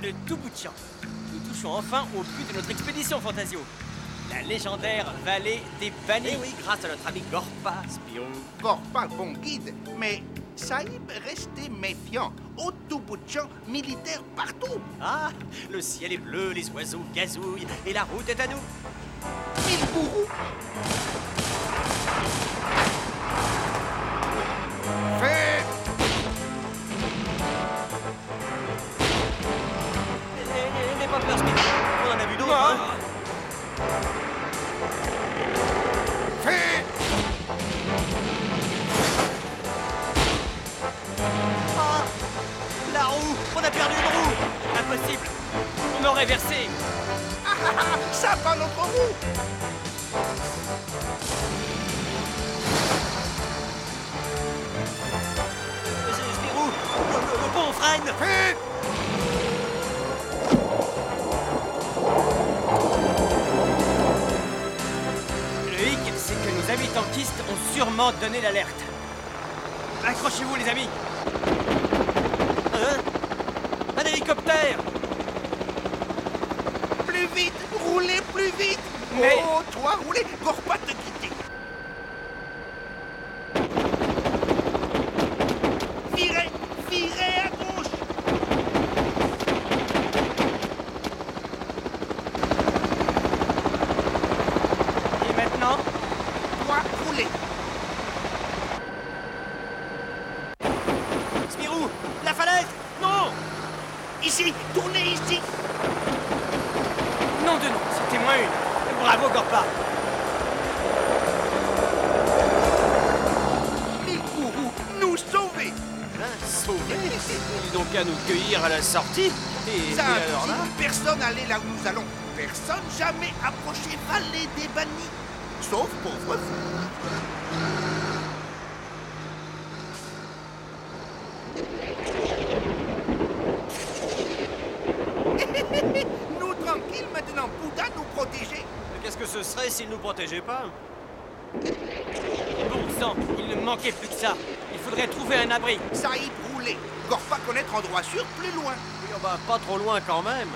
le tout bout de champ. Nous touchons enfin au but de notre expédition, Fantasio. La légendaire vallée des bannis. Eh oui, grâce à notre ami Gorpa, Spirou. Gorpa, bon guide, mais Saïb, restez méfiant. Au tout bout de champ, militaire partout. Ah, le ciel est bleu, les oiseaux gazouillent, et la route est à nous. Mille bourreaux. Fait. N'aie pas peur, Spirou. On en a vu d'autres, hein. Fait. Ah, la roue. On a perdu une roue. Impossible. On aurait versé. Ça va notre roue. Spirou, le pont freine. Fait. Le hic, c'est que nos amis tankistes ont sûrement donné l'alerte. Accrochez-vous, les amis. Hein? Un hélicoptère. Plus vite, roulez plus vite. Mais- Oh, toi, roulez, Gorpa te quitter. Virez, virez à gauche. Et maintenant, Toi, roulez. Spirou, la falaise. Non. Ici, tournez ici. nom de nom, c'était moins une. Bravo, Gorpa. Mille bourreaux, nous sauver. Hein, sauvé. Ils n'ont qu'à nous cueillir à la sortie. Et Ça, alors là, personne allait là où nous allons. Personne jamais approché Vallée des Bannis. Sauf pauvre fou. Nous tranquilles maintenant, Bouddha nous protéger. qu'est-ce que ce serait s'ils nous protégeaient pas? Bon sang, il ne manquait plus que ça. Il faudrait trouver un abri. Saïd rouler. Gorpa connaître endroit sûr plus loin. Oui, oh bah, pas trop loin quand même.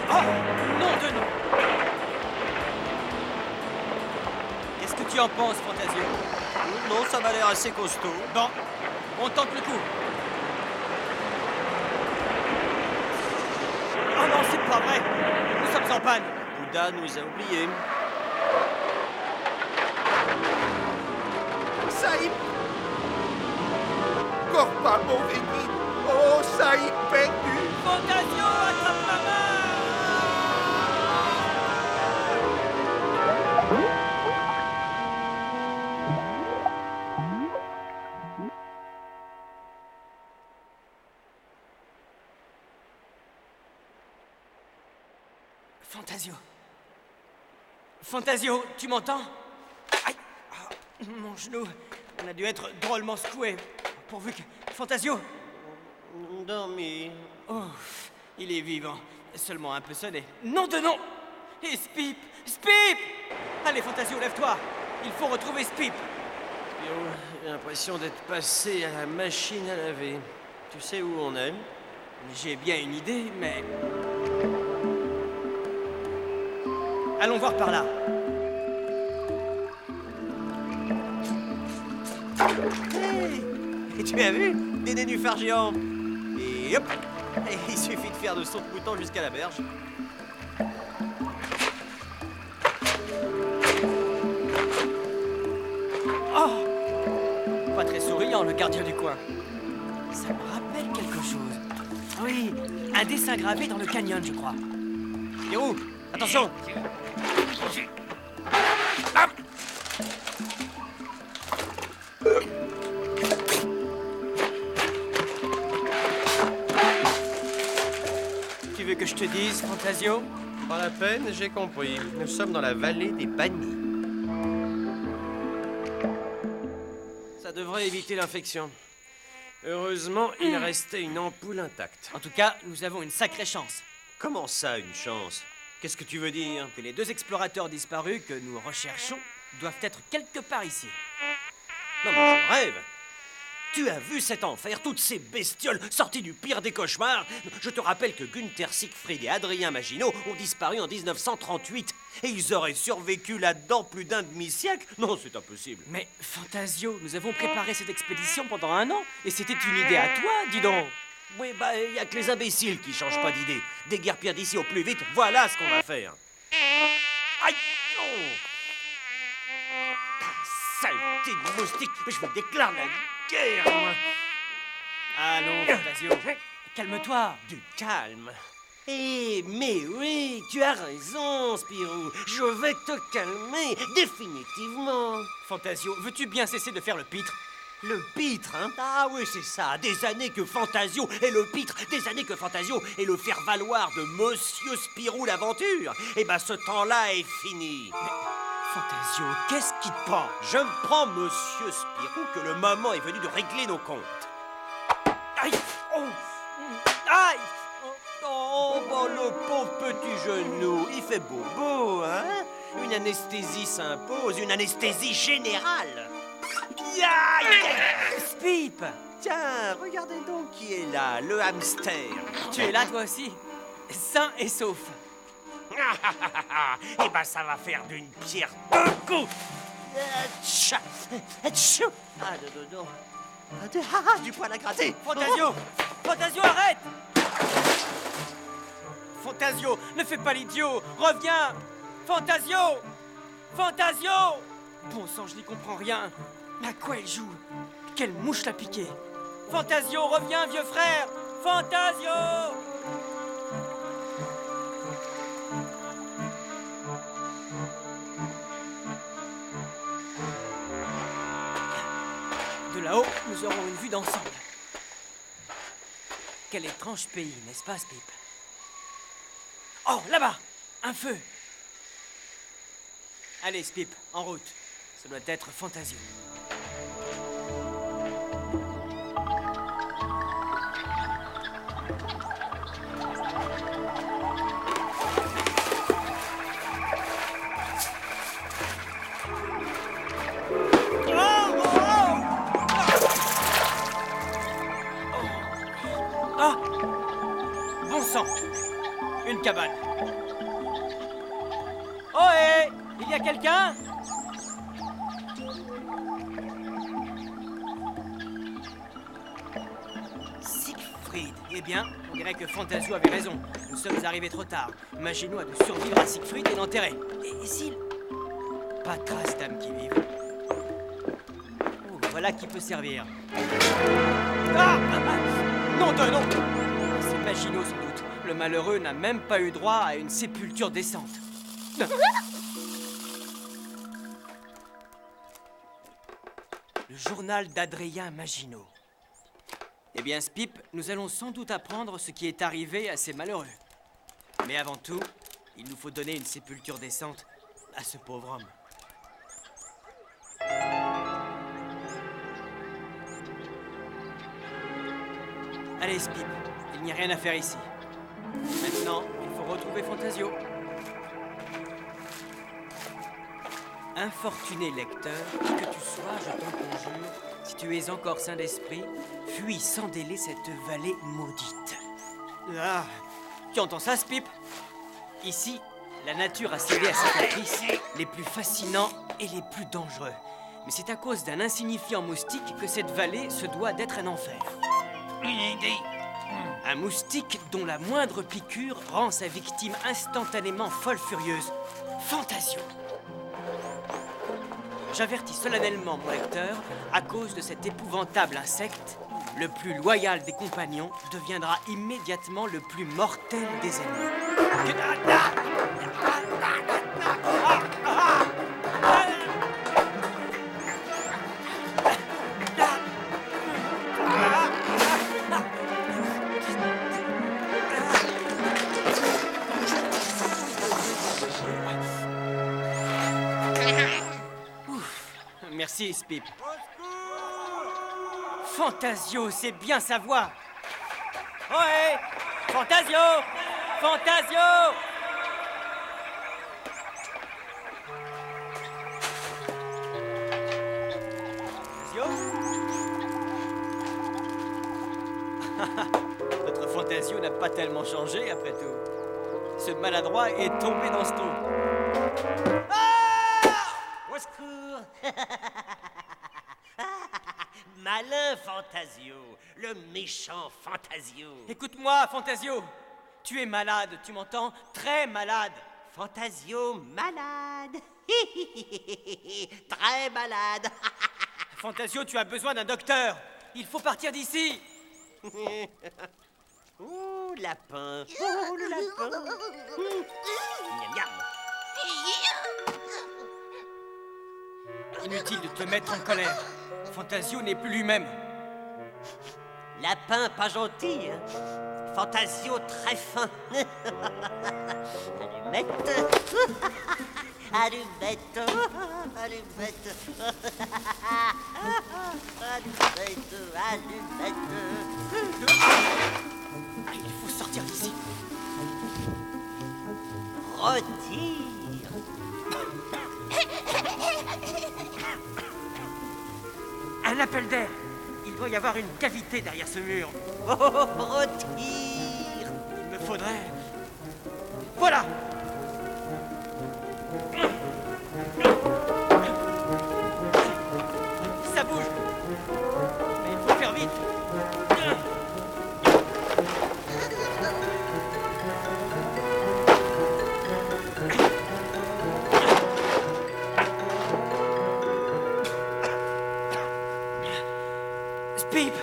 Oh, nom de nom. Qu'est-ce que tu en penses, Fantasio? Non, ça m'a l'air assez costaud. Bon, on tente le coup. Oh non, c'est pas vrai. Nous sommes en panne. Bouddha nous a oubliés. Saïd. Gorpa mauvais guide. Oh, Saïd perdu. Fantasio, attrape ma main. Fantasio. Fantasio, tu m'entends? Aïe! Ah, mon genou. On a dû être drôlement secoué. Pourvu que... Fantasio! Dormi. Oh, il est vivant. Seulement un peu sonné. Nom de nom! Et Spip! Spip! Allez, Fantasio, lève-toi! Il faut retrouver Spip! Spirou, j'ai l'impression d'être passé à la machine à laver. Tu sais où on est? J'ai bien une idée, mais... Allons voir par là. Hey! Et tu as vu? Des nénuphars géants. Et hop! Et il suffit de faire de saut de mouton jusqu'à la berge. Oh! Pas très souriant, le gardien du coin. Ça me rappelle quelque chose. Oui, un dessin gravé dans le canyon, je crois. Spirou, attention! Tu veux que je te dise, Fantasio? Pas la peine, j'ai compris. Nous sommes dans la vallée des bannis. Ça devrait éviter l'infection. Heureusement, il restait une ampoule intacte. En tout cas, nous avons une sacrée chance. Comment ça, une chance? Qu'est-ce que tu veux dire? Que les deux explorateurs disparus que nous recherchons doivent être quelque part ici. Non, mais je rêve. Tu as vu cet enfer, toutes ces bestioles sorties du pire des cauchemars? Je te rappelle que Günther Siegfried et Adrien Maginot ont disparu en 1938. Et ils auraient survécu là-dedans plus d'un demi-siècle? Non, c'est impossible. Mais Fantasio, nous avons préparé cette expédition pendant 1 an, et c'était une idée à toi, dis donc. Oui, bah, il y a que les imbéciles qui changent pas d'idée. Déguerpir d'ici au plus vite, voilà ce qu'on va faire. Aïe! Oh. Saleté de moustique, je me déclare la guerre, moi. Allons, Fantasio, calme-toi. Du calme. Eh, mais oui, tu as raison, Spirou. Je vais te calmer, définitivement. Fantasio, veux-tu bien cesser de faire le pitre? Le pitre, hein? Ah oui, c'est ça. Des années que Fantasio est le pitre, des années que Fantasio est le faire-valoir de Monsieur Spirou l'aventure. Eh ben, ce temps-là est fini. Fantasio, qu'est-ce qui te prend? Je me prends Monsieur Spirou que le moment est venu de régler nos comptes. Aïe! Oh! Aïe! Oh, bon, le pauvre petit genou, il fait bobo, hein? Une anesthésie s'impose, une anesthésie générale. Spip! Tiens, regardez donc qui est là, le hamster. Tu es là, toi aussi? Sain et sauf. Eh ben, ça va faire d'une pierre deux coups. Tcha, tchou. Ah, dodo. Du poil à gratter. Fantasio! Fantasio, arrête! Fantasio, ne fais pas l'idiot! Reviens! Fantasio! Fantasio! Bon sang, je n'y comprends rien. À quoi elle joue? Quelle mouche l'a piqué? Fantasio, reviens, vieux frère! Fantasio! De là-haut, nous aurons une vue d'ensemble. Quel étrange pays, n'est-ce pas, Spip? Oh, là-bas! Un feu! Allez, Spip, en route. Ça doit être Fantasio. Ah! Bon sang! Une cabane. Oh hé! Il y a quelqu'un? Siegfried. Eh bien, on dirait que Fantasio avait raison. Nous sommes arrivés trop tard. Maginot a dû survivre à Siegfried et l'enterrer. Et s'il... Pas de trace d'âme qui vive. Oh, voilà qui peut servir. Ah! Non de non! C'est Maginot sans doute. Le malheureux n'a même pas eu droit à une sépulture décente. Le journal d'Adrien Maginot. Eh bien, Spip, nous allons sans doute apprendre ce qui est arrivé à ces malheureux. Mais avant tout, il nous faut donner une sépulture décente à ce pauvre homme. Allez, Spip, il n'y a rien à faire ici. Maintenant, il faut retrouver Fantasio. Infortuné lecteur, qui que tu sois, je t'en conjure, si tu es encore sain d'esprit, fuis sans délai cette vallée maudite. Ah, tu entends ça, Spip? Ici, la nature a cédé à ses caprices les plus fascinants et les plus dangereux. Mais c'est à cause d'un insignifiant moustique que cette vallée se doit d'être un enfer. Une idée. Un moustique dont la moindre piqûre rend sa victime instantanément folle furieuse. Fantasio. J'avertis solennellement mon lecteur, à cause de cet épouvantable insecte, le plus loyal des compagnons deviendra immédiatement le plus mortel des ennemis. Merci, Spip. Fantasio, c'est bien sa voix. Ohé! Fantasio! Fantasio! Notre Fantasio n'a pas tellement changé, après tout. Ce maladroit est tombé dans ce trou. Au secours! Malin Fantasio, le méchant Fantasio. Écoute-moi, Fantasio. Tu es malade, tu m'entends? Très malade. Fantasio malade. Très malade. Fantasio, tu as besoin d'un docteur. Il faut partir d'ici. Oh, lapin. Oh, le lapin. Miam, miam. Inutile de te mettre en colère. Fantasio n'est plus lui-même. Lapin pas gentil, hein. Fantasio très fin. Allumette. Allumette. Allumette. Allumette. Allumette. Il faut sortir d'ici. Retire. Un appel d'air. Il doit y avoir une cavité derrière ce mur. Oh, retire. Il me faudrait... Voilà. Ça bouge. Mais il faut faire vite. Spip!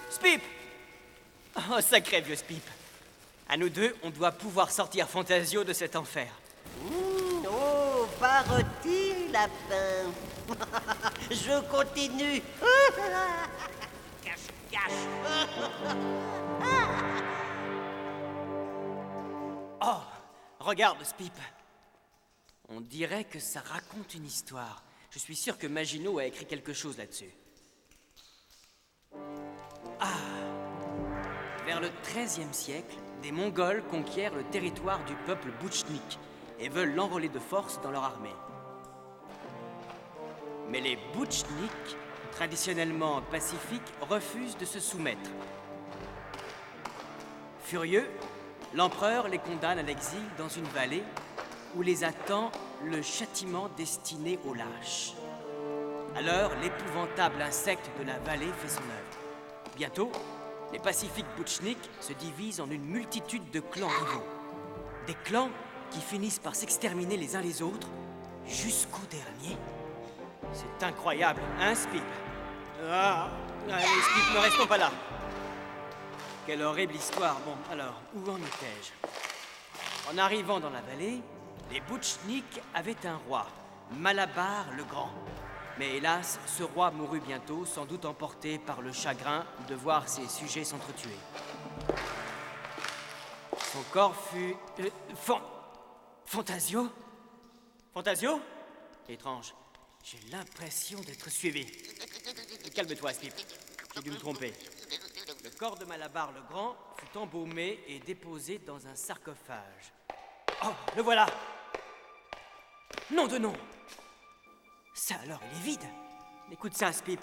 Spip! Oh, sacré vieux Spip. À nous deux, on doit pouvoir sortir Fantasio de cet enfer. Oh, pas retire, lapin. Je continue. Cache, cache. Oh, regarde, Spip. On dirait que ça raconte une histoire. Je suis sûr que Maginot a écrit quelque chose là-dessus. Vers le XIIIe siècle, des Mongols conquièrent le territoire du peuple Boutchnik et veulent l'enrôler de force dans leur armée. Mais les Boutchnik, traditionnellement pacifiques, refusent de se soumettre. Furieux, l'empereur les condamne à l'exil dans une vallée où les attend le châtiment destiné aux lâches. Alors, l'épouvantable insecte de la vallée fait son œuvre. Bientôt, les pacifiques Boutchnik se divisent en une multitude de clans rivaux. Des clans qui finissent par s'exterminer les uns les autres jusqu'au dernier. C'est incroyable, hein, Spip? Allez, Spip, ne restons pas là. Quelle horrible histoire. Bon, alors, où en étais-je? En arrivant dans la vallée, les Boutchnik avaient un roi, Malabar le Grand. Mais hélas, ce roi mourut bientôt, sans doute emporté par le chagrin de voir ses sujets s'entretuer. Son corps fut... Fantasio? Fantasio? Étrange. J'ai l'impression d'être suivi. Calme-toi, Spip. J'ai dû me tromper. Le corps de Malabar le Grand fut embaumé et déposé dans un sarcophage. Oh, le voilà! Nom de nom! Ça alors, il est vide. Écoute ça, Spip.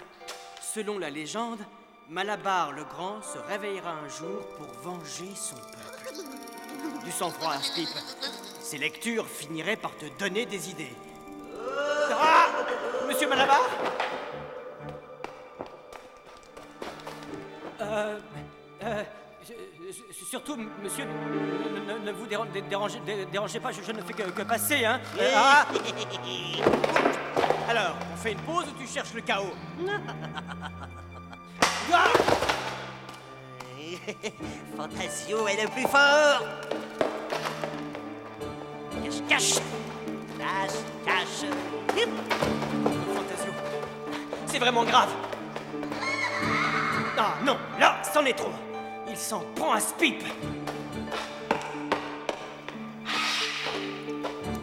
Selon la légende, Malabar le Grand se réveillera un jour pour venger son peuple. Du sang-froid, Spip. Ces lectures finiraient par te donner des idées. Ah! Monsieur Malabar? Surtout, monsieur, ne vous dérangez pas, je ne fais que passer, hein. Alors, on fait une pause ou tu cherches le chaos? Ah! Fantasio est le plus fort. Cache, cache. Cache, cache. Fantasio, c'est vraiment grave. Ah non, là, c'en est trop. Il s'en prend à Spip.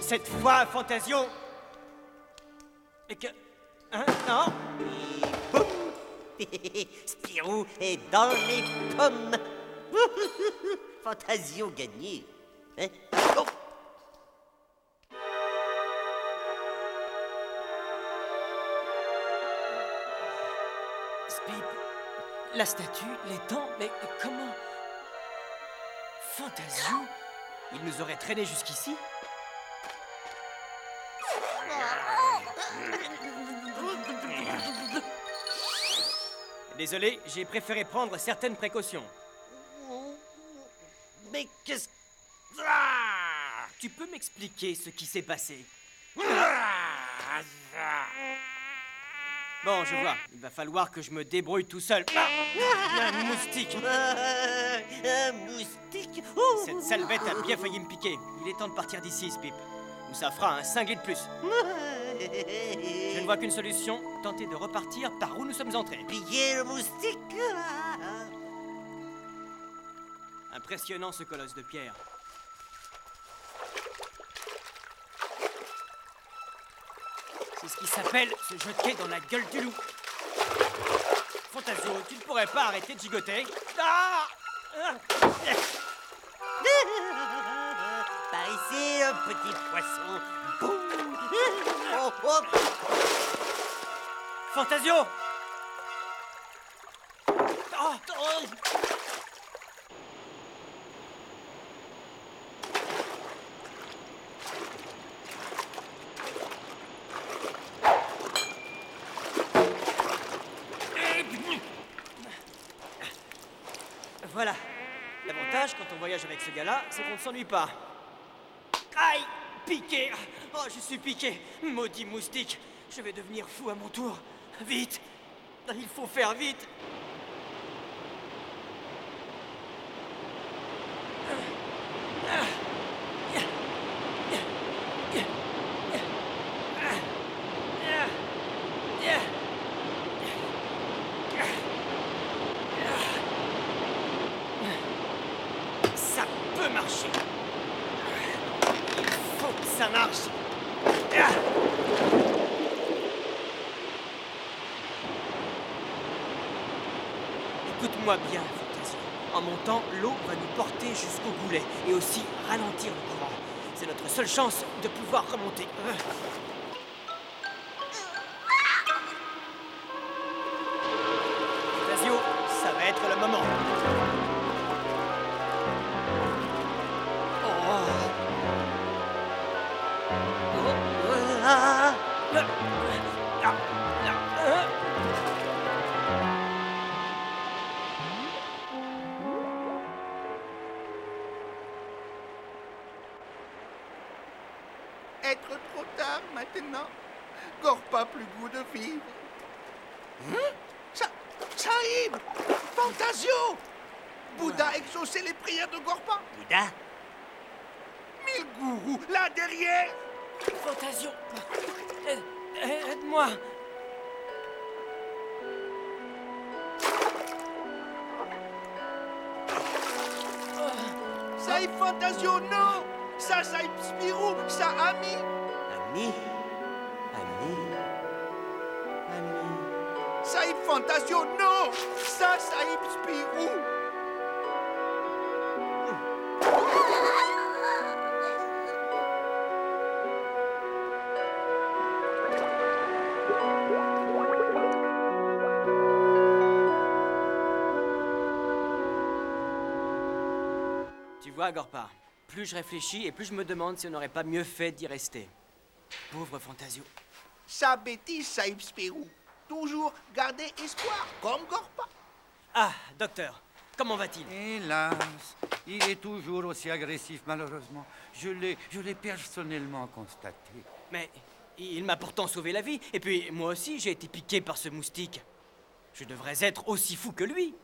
Cette fois, Fantasio... Et que... Hein? Non? Boum. Spirou est dans les pommes. Fantasio gagné. Hein? Oh. la statue, les dents, mais comment? Fantasio? Il nous aurait traînés jusqu'ici? Désolé, j'ai préféré prendre certaines précautions. Mais qu'est-ce... Tu peux m'expliquer ce qui s'est passé? Bon, je vois. Il va falloir que je me débrouille tout seul. Un moustique. Un moustique. Cette sale bête a bien failli me piquer. Il est temps de partir d'ici, Spip. Ou ça fera un cinglé de plus. Je ne vois qu'une solution. Tenter de repartir par où nous sommes entrés. Piller le moustique. Impressionnant, ce colosse de pierre. C'est ce qui s'appelle se jeter dans la gueule du loup. Fantasio, tu ne pourrais pas arrêter de gigoter? Ah! Par ici, un petit poisson. Boum. Oh, oh. Fantasio! Oh! Oh. Voilà. L'avantage quand on voyage avec ce gars-là, c'est qu'on ne s'ennuie pas. Aïe! Piqué! Oh, je suis piqué! Maudit moustique! Je vais devenir fou à mon tour. Vite! Il faut faire vite! Ça peut marcher. Il faut que ça marche. Écoute-moi bien, Fantasio. En montant, l'eau va nous porter jusqu'au goulet et aussi ralentir le courant. C'est notre seule chance de pouvoir remonter. Fantasio, ça va être le moment. Être trop tard maintenant. Gorpa plus goût de vivre. Saïb! Fantasio! Bouddha exaucait les prières de Gorpa. Bouddha? Mille gourous, là derrière! Fantasio, aide-moi. Saïb Fantasio, non! Ça, Saïb Spirou, ça, ami! Ami? Ami? Ami? Saïb Fantasio, non! Ça, Saïb Spirou! Tu vois, Gorpa, plus je réfléchis et plus je me demande si on n'aurait pas mieux fait d'y rester. Pauvre Fantasio. Sa bêtise, Saïb Spirou. Toujours garder espoir, comme Gorpa. Ah, docteur, comment va-t-il? Hélas, il est toujours aussi agressif, malheureusement. Je l'ai personnellement constaté. Mais il m'a pourtant sauvé la vie. Et puis, moi aussi, j'ai été piqué par ce moustique. Je devrais être aussi fou que lui.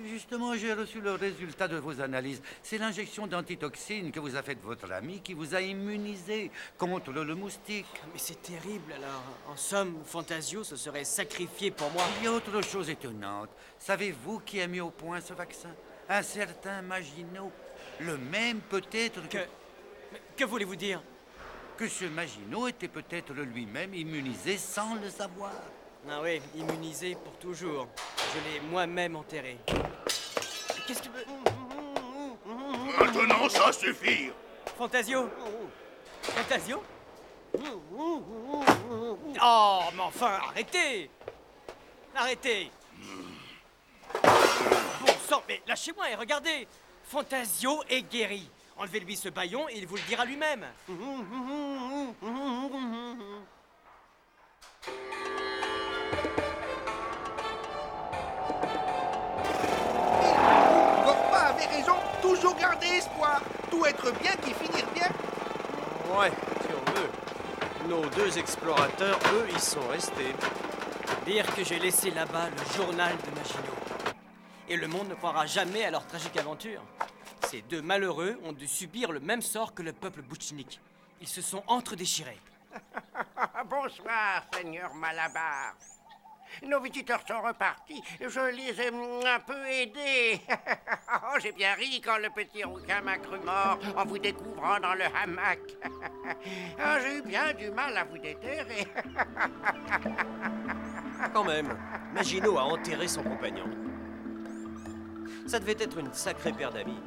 Justement, j'ai reçu le résultat de vos analyses. C'est l'injection d'antitoxine que vous a faite votre ami qui vous a immunisé contre le moustique. Mais c'est terrible, alors. En somme, Fantasio se serait sacrifié pour moi. Il y a autre chose étonnante. Savez-vous qui a mis au point ce vaccin? Un certain Maginot. Le même peut-être Que voulez-vous dire? que ce Maginot était peut-être lui-même immunisé sans le savoir. Ah oui, immunisé pour toujours. Je l'ai moi-même enterré. Qu'est-ce que... Maintenant, ça suffit. Fantasio? Fantasio? Oh, mais enfin, arrêtez! Arrêtez! Bon sang, mais lâchez-moi et regardez. Fantasio est guéri. Enlevez-lui ce bâillon et il vous le dira lui-même. Gorpa avait raison, toujours garder espoir. Tout être bien qui finir bien. Ouais, si on veut. Nos deux explorateurs, eux, ils sont restés. Dire que j'ai laissé là-bas le journal de Maginot. Et le monde ne croira jamais à leur tragique aventure. Ces deux malheureux ont dû subir le même sort que le peuple boutchnik. Ils se sont entre-déchirés. Bonsoir, Seigneur Malabar. Nos visiteurs sont repartis. Je les ai un peu aidés. Oh, j'ai bien ri quand le petit rouquin m'a cru mort en vous découvrant dans le hamac. Oh, j'ai eu bien du mal à vous déterrer. Quand même, Maginot a enterré son compagnon. Ça devait être une sacrée paire d'amis.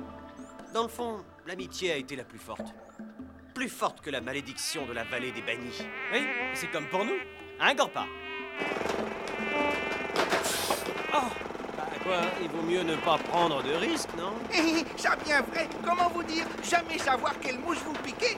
Dans le fond, l'amitié a été la plus forte. Plus forte que la malédiction de la vallée des bannis. Oui, c'est comme pour nous. Hein, Gorpa? Oh! Bah quoi, il vaut mieux ne pas prendre de risques, non? Ça bien vrai, comment vous dire, jamais savoir quelle mouche vous piquez.